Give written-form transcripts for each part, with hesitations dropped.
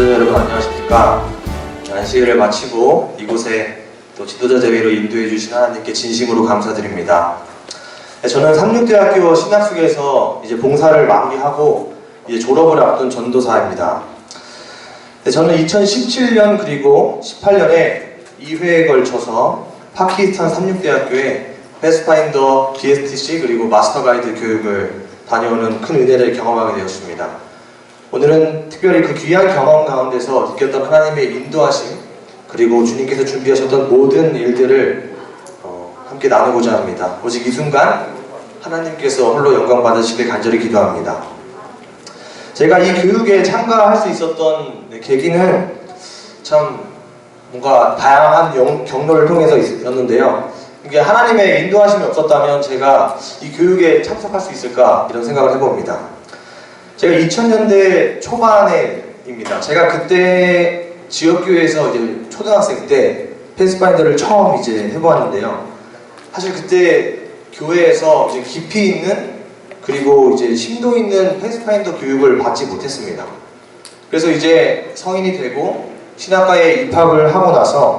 지도자 여러분 안녕하십니까. 안식일을 마치고 이곳에 또 지도자 대회로 인도해 주신 하나님께 진심으로 감사드립니다. 저는 삼육대학교 신학숙에서 이제 봉사를 마무리하고 이제 졸업을 앞둔 전도사입니다. 저는 2017년 그리고 18년에 2회에 걸쳐서 파키스탄 삼육대학교에 패스파인더, BSTC 그리고 마스터 가이드 교육을 다녀오는 큰 은혜를 경험하게 되었습니다. 오늘은 특별히 그 귀한 경험 가운데서 느꼈던 하나님의 인도하심 그리고 주님께서 준비하셨던 모든 일들을 함께 나누고자 합니다. 오직 이 순간 하나님께서 홀로 영광 받으시길 간절히 기도합니다. 제가 이 교육에 참가할 수 있었던 계기는 참 뭔가 다양한 경로를 통해서 있었는데요. 이게 하나님의 인도하심이 없었다면 제가 이 교육에 참석할 수 있을까 이런 생각을 해봅니다. 제가 2000년대 초반에입니다. 제가 그때 지역교회에서 이제 초등학생 때 패스파인더를 처음 이제 해보았는데요. 사실 그때 교회에서 이제 깊이 있는 그리고 이제 심도 있는 패스파인더 교육을 받지 못했습니다. 그래서 이제 성인이 되고 신학과에 입학을 하고 나서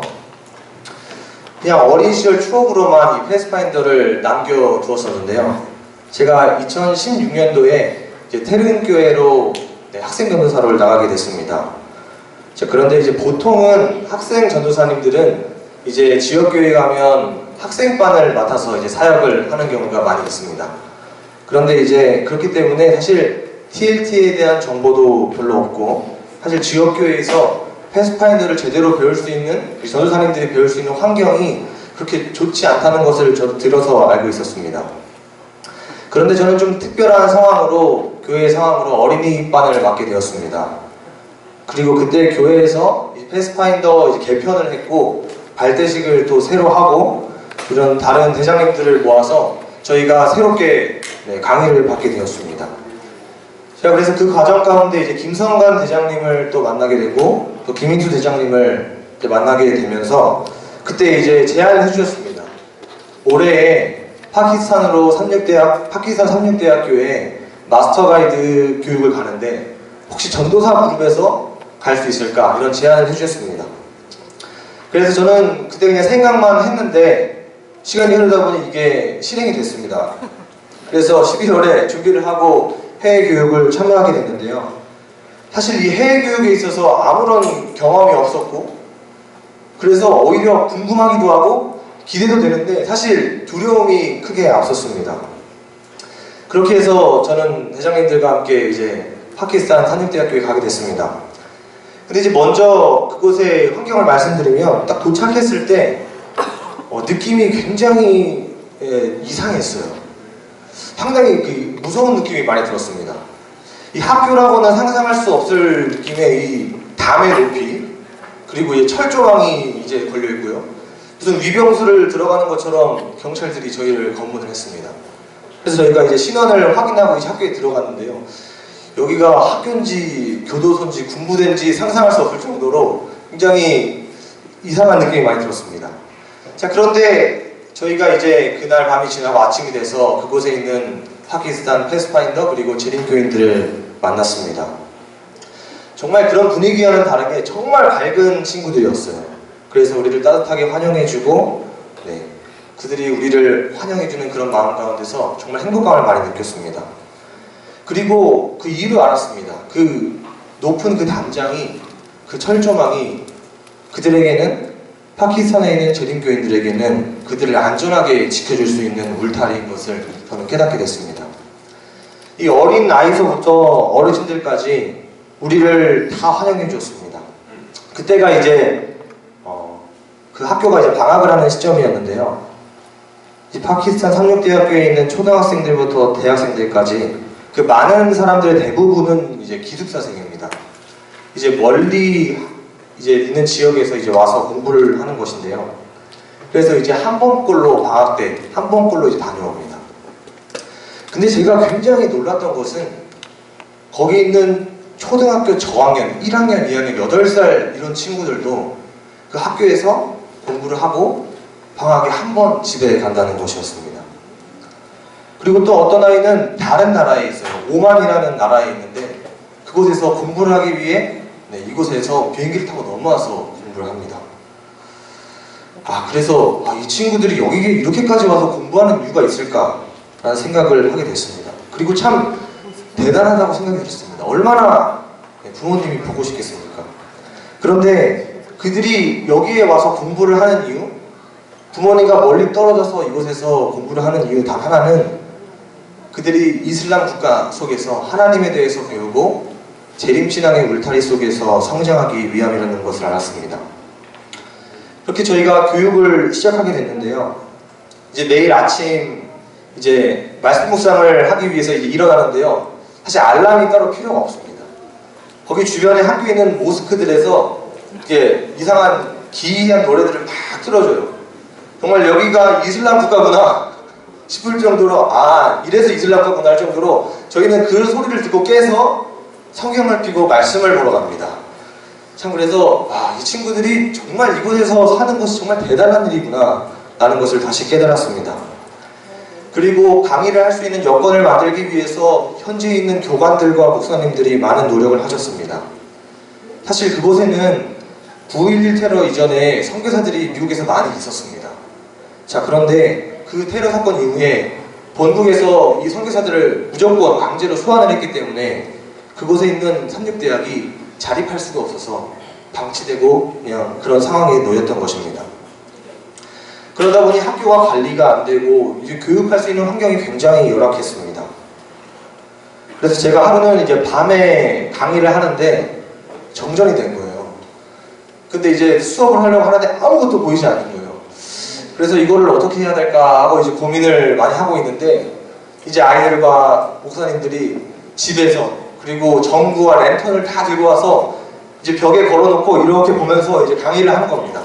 그냥 어린 시절 추억으로만 이 패스파인더를 남겨두었었는데요. 제가 2016년도에 이제 테른교회로 학생 전도사로 나가게 됐습니다. 그런데 이제 보통은 학생 전도사님들은 이제 지역교회 가면 학생반을 맡아서 이제 사역을 하는 경우가 많이 있습니다. 그런데 이제 그렇기 때문에 사실 TLT에 대한 정보도 별로 없고 사실 지역교회에서 패스파인더를 제대로 배울 수 있는 전도사님들이 배울 수 있는 환경이 그렇게 좋지 않다는 것을 저도 들어서 알고 있었습니다. 그런데 저는 좀 특별한 상황으로 교회 상황으로 어린이반을 맡게 되었습니다. 그리고 그때 교회에서 패스파인더 이제 개편을 했고 발대식을 또 새로 하고 이런 다른 대장님들을 모아서 저희가 새롭게 강의를 받게 되었습니다. 제가 그래서 그 과정 가운데 이제 김성관 대장님을 또 만나게 되고 또 김인수 대장님을 만나게 되면서 그때 이제 제안을 해주셨습니다. 올해에 파키스탄 삼육대학교에 마스터 가이드 교육을 가는데 혹시 전도사 그룹에서 갈 수 있을까 이런 제안을 해주셨습니다. 그래서 저는 그때 그냥 생각만 했는데 시간이 흐르다 보니 이게 실행이 됐습니다. 그래서 11월에 준비를 하고 해외 교육을 참여하게 됐는데요. 사실 이 해외 교육에 있어서 아무런 경험이 없었고 그래서 오히려 궁금하기도 하고 기대도 되는데 사실 두려움이 크게 앞섰습니다. 그렇게 해서 저는 대장님들과 함께 이제 파키스탄 삼육대학교에 가게 됐습니다. 근데 이제 먼저 그곳의 환경을 말씀드리면 딱 도착했을 때 느낌이 굉장히 이상했어요. 상당히 무서운 느낌이 많이 들었습니다. 이 학교라고는 상상할 수 없을 느낌의 이 담의 높이 그리고 이 철조망이 이제 걸려 있고요. 무슨 위병수를 들어가는 것처럼 경찰들이 저희를 검문을 했습니다. 그래서 저희가 이제 신원을 확인하고 이제 학교에 들어갔는데요. 여기가 학교인지 교도소인지 군부대인지 상상할 수 없을 정도로 굉장히 이상한 느낌이 많이 들었습니다. 자, 그런데 저희가 이제 그날 밤이 지나고 아침이 돼서 그곳에 있는 파키스탄 패스파인더 그리고 재림교인들을 만났습니다. 정말 그런 분위기와는 다르게 정말 밝은 친구들이었어요. 그래서 우리를 따뜻하게 환영해주고 그들이 우리를 환영해주는 그런 마음 가운데서 정말 행복감을 많이 느꼈습니다. 그리고 그 이유를 알았습니다. 그 높은 그 담장이 그 철조망이 그들에게는 파키스탄에 있는 재림교인들에게는 그들을 안전하게 지켜줄 수 있는 울타리인 것을 저는 깨닫게 됐습니다. 이 어린 아이서부터 어르신들까지 우리를 다 환영해 주었습니다. 그때가 이제 그 학교가 이제 방학을 하는 시점이었는데요. 이 파키스탄 삼육대학교에 있는 초등학생들부터 대학생들까지 그 많은 사람들의 대부분은 이제 기숙사생입니다. 이제 멀리 이제 있는 지역에서 이제 와서 공부를 하는 것인데요. 그래서 이제 한 번꼴로 방학 때 한 번꼴로 이제 다녀옵니다. 근데 제가 굉장히 놀랐던 것은 거기 있는 초등학교 저학년, 1학년, 2학년, 8살 이런 친구들도 그 학교에서 공부를 하고 방학에 한 번 집에 간다는 것이었습니다. 그리고 또 어떤 아이는 다른 나라에 있어요. 오만이라는 나라에 있는데 그곳에서 공부를 하기 위해 이곳에서 비행기를 타고 넘어와서 공부를 합니다. 그래서 이 친구들이 여기 이렇게까지 와서 공부하는 이유가 있을까라는 생각을 하게 됐습니다. 그리고 참 대단하다고 생각이 들었습니다. 얼마나 부모님이 보고 싶겠습니까? 그런데 그들이 여기에 와서 공부를 하는 이유, 부모님과 멀리 떨어져서 이곳에서 공부를 하는 이유 단 하나는 그들이 이슬람 국가 속에서 하나님에 대해서 배우고 재림신앙의 울타리 속에서 성장하기 위함이라는 것을 알았습니다. 그렇게 저희가 교육을 시작하게 됐는데요. 이제 매일 아침 이제 말씀 묵상을 하기 위해서 이제 일어나는데요. 사실 알람이 따로 필요가 없습니다. 거기 주변에 학교에 있는 모스크들에서 이렇게 이상한 기이한 노래들을 막 틀어줘요. 정말 여기가 이슬람 국가구나 싶을 정도로 이래서 이슬람 국가구나 할 정도로 저희는 그 소리를 듣고 깨서 성경을 펴고 말씀을 보러 갑니다. 참 그래서 이 친구들이 정말 이곳에서 사는 것이 정말 대단한 일이구나 라는 것을 다시 깨달았습니다. 그리고 강의를 할 수 있는 여건을 만들기 위해서 현지에 있는 교관들과 목사님들이 많은 노력을 하셨습니다. 사실 그곳에는 9.11 테러 이전에 선교사들이 미국에서 많이 있었습니다. 자, 그런데 그 테러 사건 이후에 본국에서 이 선교사들을 무조건 강제로 소환을 했기 때문에 그곳에 있는 삼육대학이 자립할 수가 없어서 방치되고 그냥 그런 상황에 놓였던 것입니다. 그러다 보니 학교가 관리가 안 되고 이제 교육할 수 있는 환경이 굉장히 열악했습니다. 그래서 제가 하루는 이제 밤에 강의를 하는데 정전이 된 거예요. 근데 이제 수업을 하려고 하는데 아무것도 보이지 않는 거예요. 그래서 이거를 어떻게 해야 될까 하고 이제 고민을 많이 하고 있는데 이제 아이들과 목사님들이 집에서 그리고 전구와 랜턴을 다 들고 와서 이제 벽에 걸어놓고 이렇게 보면서 이제 강의를 하는 겁니다.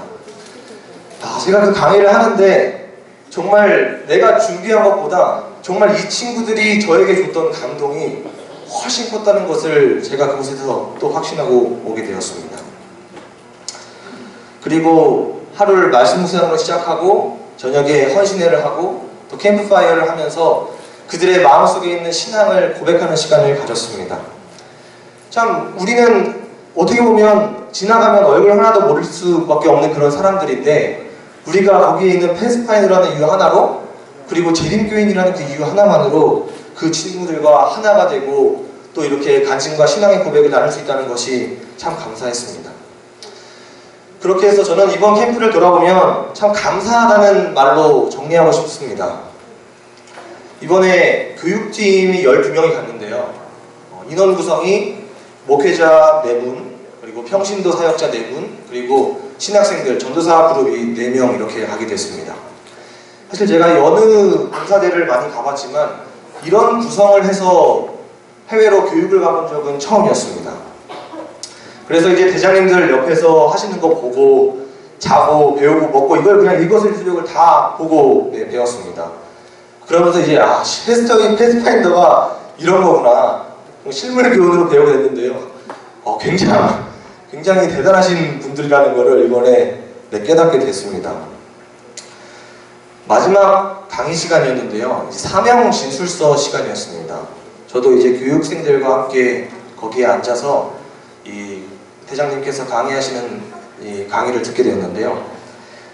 제가 그 강의를 하는데 정말 내가 준비한 것보다 정말 이 친구들이 저에게 줬던 감동이 훨씬 컸다는 것을 제가 그곳에서 또 확신하고 오게 되었습니다. 그리고 하루를 말씀 묵상으로 시작하고 저녁에 헌신회를 하고 또 캠프파이어를 하면서 그들의 마음속에 있는 신앙을 고백하는 시간을 가졌습니다. 참 우리는 어떻게 보면 지나가면 얼굴 하나도 모를 수밖에 없는 그런 사람들인데 우리가 거기에 있는 패스파인더라는 이유 하나로 그리고 재림교인이라는 그 이유 하나만으로 그 친구들과 하나가 되고 또 이렇게 간증과 신앙의 고백을 나눌 수 있다는 것이 참 감사했습니다. 그렇게 해서 저는 이번 캠프를 돌아보면 참 감사하다는 말로 정리하고 싶습니다. 이번에 교육팀이 12명이 갔는데요. 인원 구성이 목회자 4분, 그리고 평신도 사역자 4분, 그리고 신학생들, 전도사 그룹이 4명 이렇게 가게 됐습니다. 사실 제가 여느 봉사대를 많이 가봤지만 이런 구성을 해서 해외로 교육을 가본 적은 처음이었습니다. 그래서 이제 대장님들 옆에서 하시는 거 보고 자고 배우고 먹고 이걸 그냥 일거수일투족을 다 보고 배웠습니다. 그러면서 이제 패스파인더가 이런 거구나 실물 교훈으로 배우게 됐는데요. 굉장히 대단하신 분들이라는 것을 이번에 깨닫게 됐습니다. 마지막 강의 시간이었는데요. 사명 진술서 시간이었습니다. 저도 이제 교육생들과 함께 거기에 앉아서 이 대장님께서 강의하시는 이 강의를 듣게 되었는데요.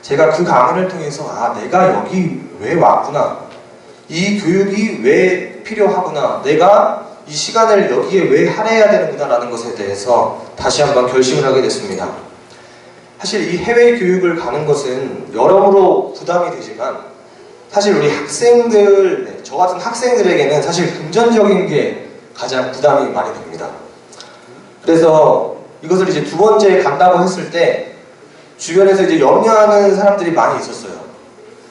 제가 그 강의를 통해서 내가 여기 왜 왔구나, 이 교육이 왜 필요하구나, 내가 이 시간을 여기에 왜 할애해야 되는구나 라는 것에 대해서 다시 한번 결심을 하게 됐습니다. 사실 이 해외 교육을 가는 것은 여러모로 부담이 되지만 사실 우리 학생들, 저 같은 학생들에게는 사실 금전적인 게 가장 부담이 많이 됩니다. 그래서 이것을 이제 2번째 간다고 했을 때 주변에서 이제 염려하는 사람들이 많이 있었어요.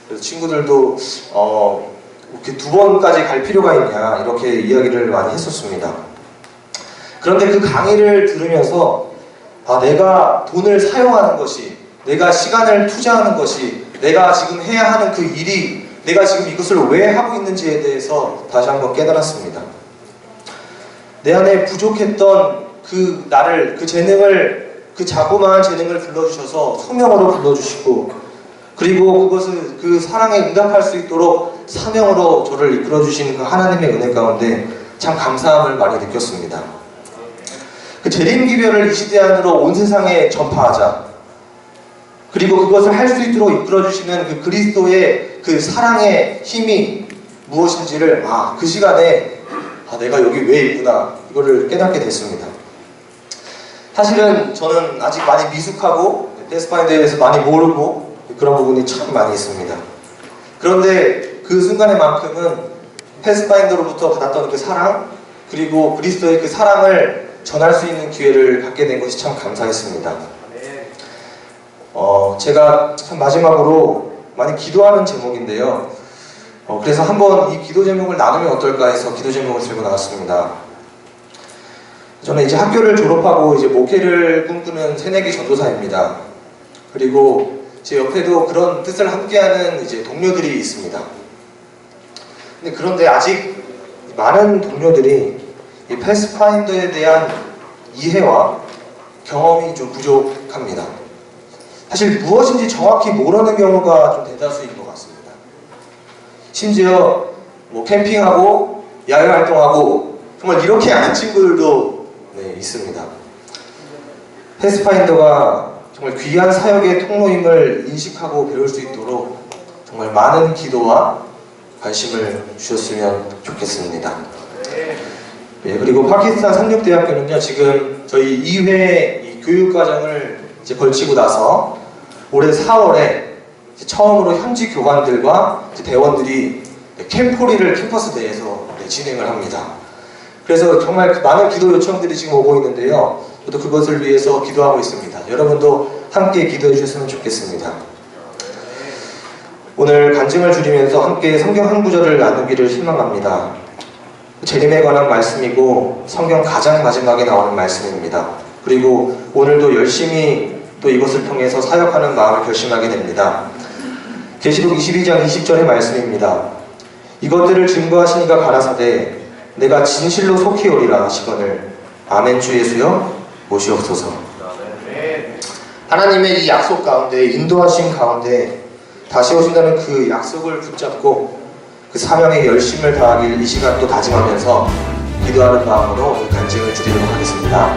그래서 친구들도 이렇게 2번까지 갈 필요가 있냐 이렇게 이야기를 많이 했었습니다. 그런데 그 강의를 들으면서 내가 돈을 사용하는 것이, 내가 시간을 투자하는 것이, 내가 지금 해야 하는 그 일이 내가 지금 이것을 왜 하고 있는지에 대해서 다시 한번 깨달았습니다. 내 안에 부족했던 그 나를, 그 재능을, 그 자그마한 재능을 불러주셔서 소명으로 불러주시고 그리고 그것을 그 사랑에 응답할 수 있도록 사명으로 저를 이끌어주시는 그 하나님의 은혜 가운데 참 감사함을 많이 느꼈습니다. 그 재림 기별을 이 시대 안으로 온 세상에 전파하자. 그리고 그것을 할 수 있도록 이끌어주시는 그 그리스도의 그 사랑의 힘이 무엇인지를 그 시간에 내가 여기 왜 있구나 이거를 깨닫게 됐습니다. 사실은 저는 아직 많이 미숙하고 패스파인더에 대해서 많이 모르고 그런 부분이 참 많이 있습니다. 그런데 그 순간에만큼은 패스파인더로부터 받았던 그 사랑, 그리고 그리스도의 그 사랑을 전할 수 있는 기회를 갖게 된 것이 참 감사했습니다. 제가 참 마지막으로 많이 기도하는 제목인데요. 그래서 한번 이 기도 제목을 나누면 어떨까 해서 기도 제목을 들고 나왔습니다. 저는 이제 학교를 졸업하고 이제 목회를 꿈꾸는 새내기 전도사입니다. 그리고 제 옆에도 그런 뜻을 함께하는 이제 동료들이 있습니다. 그런데 아직 많은 동료들이 이 패스파인더에 대한 이해와 경험이 좀 부족합니다. 사실 무엇인지 정확히 모르는 경우가 좀 대다수인 것 같습니다. 심지어 뭐 캠핑하고 야외 활동하고 정말 이렇게 아는 친구들도 있습니다. 패스파인더가 정말 귀한 사역의 통로임을 인식하고 배울 수 있도록 정말 많은 기도와 관심을 주셨으면 좋겠습니다. 그리고 파키스탄 상륙대학교는요, 지금 저희 2회 이 교육과정을 이제 걸치고 나서 올해 4월에 처음으로 현지 교관들과 대원들이 캠포리를 캠퍼스 내에서 진행을 합니다. 그래서 정말 많은 기도 요청들이 지금 오고 있는데요. 저도 그것을 위해서 기도하고 있습니다. 여러분도 함께 기도해 주셨으면 좋겠습니다. 오늘 간증을 줄이면서 함께 성경 한 구절을 나누기를 희망합니다. 재림에 관한 말씀이고 성경 가장 마지막에 나오는 말씀입니다. 그리고 오늘도 열심히 또 이것을 통해서 사역하는 마음을 결심하게 됩니다. 계시록 22장 20절의 말씀입니다. 이것들을 증거하시니가 가라사대 내가 진실로 속히 오리라 하시거늘 아멘. 주 예수여 모시옵소서. 하나님의 이 약속 가운데, 인도하심 가운데 다시 오신다는 그 약속을 붙잡고 그 사명에 열심을 다하길 이 시간 또 다짐하면서 기도하는 마음으로 간증을 드리도록 하겠습니다.